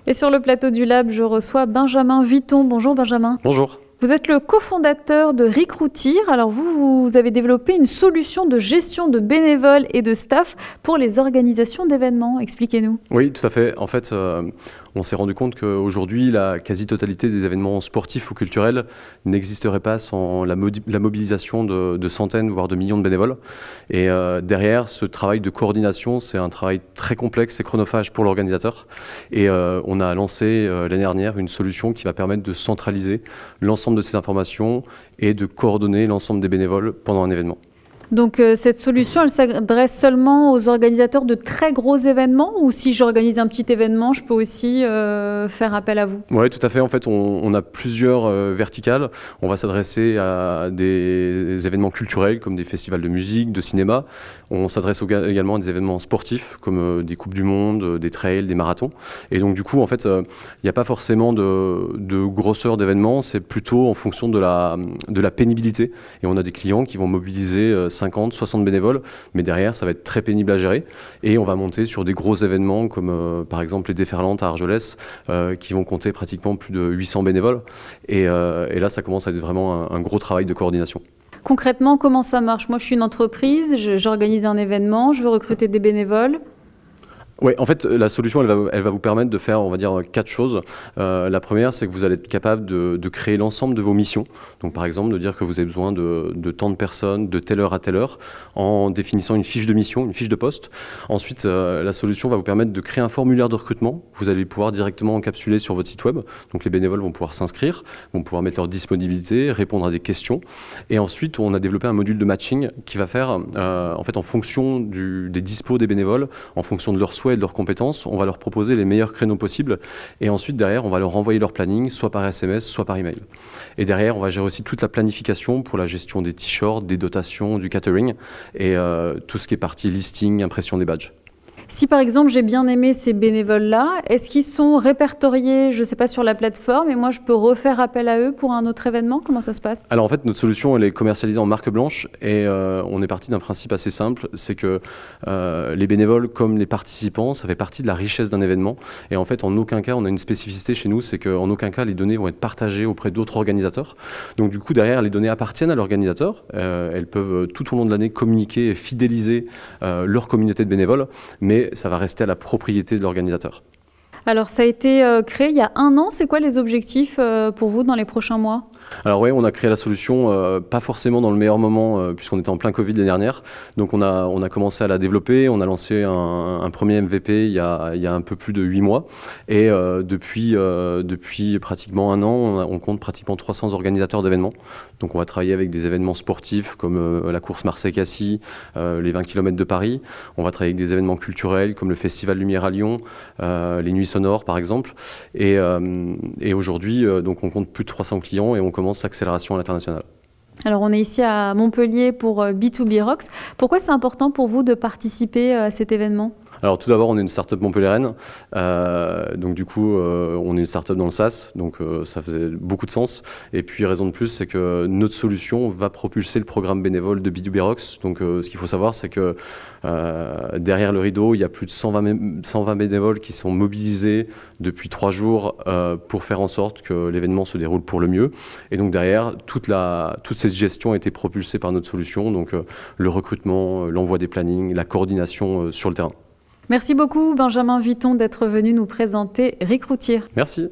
Et sur le plateau du Lab, je reçois Benjamin Vuitton. Bonjour Benjamin. Bonjour. Vous êtes le cofondateur de Recruitir. Alors vous avez développé une solution de gestion de bénévoles et de staff pour les organisations d'événements. Expliquez-nous. Oui, tout à fait. En fait, on s'est rendu compte qu'aujourd'hui, la quasi-totalité des événements sportifs ou culturels n'existerait pas sans la mobilisation de centaines, voire de millions de bénévoles. Et derrière, ce travail de coordination, c'est un travail très complexe et chronophage pour l'organisateur. Et on a lancé l'année dernière une solution qui va permettre de centraliser l'ensemble de ces informations et de coordonner l'ensemble des bénévoles pendant un événement. Donc cette solution, elle s'adresse seulement aux organisateurs de très gros événements, ou si j'organise un petit événement, je peux aussi faire appel à vous? Oui, tout à fait. En fait, on a plusieurs verticales. On va s'adresser à des événements culturels comme des festivals de musique, de cinéma. On s'adresse également à des événements sportifs comme des Coupes du Monde, des trails, des marathons. Et donc du coup, en fait, il n'y a pas forcément de grosseur d'événements. C'est plutôt en fonction de la pénibilité. Et on a des clients qui vont mobiliser 50, 60 bénévoles, mais derrière, ça va être très pénible à gérer. Et on va monter sur des gros événements comme par exemple les Déferlantes à Argelès, qui vont compter pratiquement plus de 800 bénévoles. Et là, ça commence à être vraiment un gros travail de coordination. Concrètement, comment ça marche? Moi, je suis une entreprise, j'organise un événement, je veux recruter des bénévoles. Oui, en fait, la solution, elle va vous permettre de faire, on va dire, 4 choses. La première, c'est que vous allez être capable de créer l'ensemble de vos missions. Donc, par exemple, de dire que vous avez besoin de tant de personnes, de telle heure à telle heure, en définissant une fiche de mission, une fiche de poste. Ensuite, la solution va vous permettre de créer un formulaire de recrutement. Vous allez pouvoir directement encapsuler sur votre site web. Donc, les bénévoles vont pouvoir s'inscrire, vont pouvoir mettre leur disponibilité, répondre à des questions. Et ensuite, on a développé un module de matching qui va faire, en fait, en fonction des dispos des bénévoles, en fonction de leurs souhaits et de leurs compétences, on va leur proposer les meilleurs créneaux possibles et ensuite derrière on va leur envoyer leur planning soit par SMS soit par email. Et derrière on va gérer aussi toute la planification pour la gestion des t-shirts, des dotations, du catering et tout ce qui est partie listing, impression des badges. Si par exemple j'ai bien aimé ces bénévoles-là, est-ce qu'ils sont répertoriés, je ne sais pas, sur la plateforme et moi je peux refaire appel à eux pour un autre événement? Comment ça se passe? Alors en fait notre solution elle est commercialisée en marque blanche et on est parti d'un principe assez simple, c'est que les bénévoles comme les participants ça fait partie de la richesse d'un événement et en fait en aucun cas on a une spécificité chez nous, c'est qu'en aucun cas les données vont être partagées auprès d'autres organisateurs. Donc du coup derrière les données appartiennent à l'organisateur, elles peuvent tout au long de l'année communiquer et fidéliser leur communauté de bénévoles, mais ça va rester à la propriété de l'organisateur. Alors ça a été créé il y a 1 an, c'est quoi les objectifs pour vous dans les prochains mois? Alors oui, on a créé la solution, pas forcément dans le meilleur moment, puisqu'on était en plein Covid l'année dernière. Donc on a commencé à la développer, on a lancé un premier MVP il y a un peu plus de 8 mois. Et depuis pratiquement 1 an, on compte pratiquement 300 organisateurs d'événements. Donc on va travailler avec des événements sportifs comme la course Marseille-Cassis, les 20 km de Paris. On va travailler avec des événements culturels comme le Festival Lumière à Lyon, les Nuits Sonores par exemple. Et aujourd'hui, donc on compte plus de 300 clients et on commence l'accélération à l'international. Alors on est ici à Montpellier pour B2B Rocks. Pourquoi c'est important pour vous de participer à cet événement? Alors tout d'abord, on est une start-up montpelliéraine, donc du coup, on est une start-up dans le SaaS, donc ça faisait beaucoup de sens. Et puis raison de plus, c'est que notre solution va propulser le programme bénévole de B2B Rocks. Donc ce qu'il faut savoir, c'est que derrière le rideau, il y a plus de 120 bénévoles qui sont mobilisés depuis 3 jours pour faire en sorte que l'événement se déroule pour le mieux. Et donc derrière, toute cette gestion a été propulsée par notre solution, donc le recrutement, l'envoi des plannings, la coordination sur le terrain. Merci beaucoup Benjamin Vuitton d'être venu nous présenter Recruitir. Merci.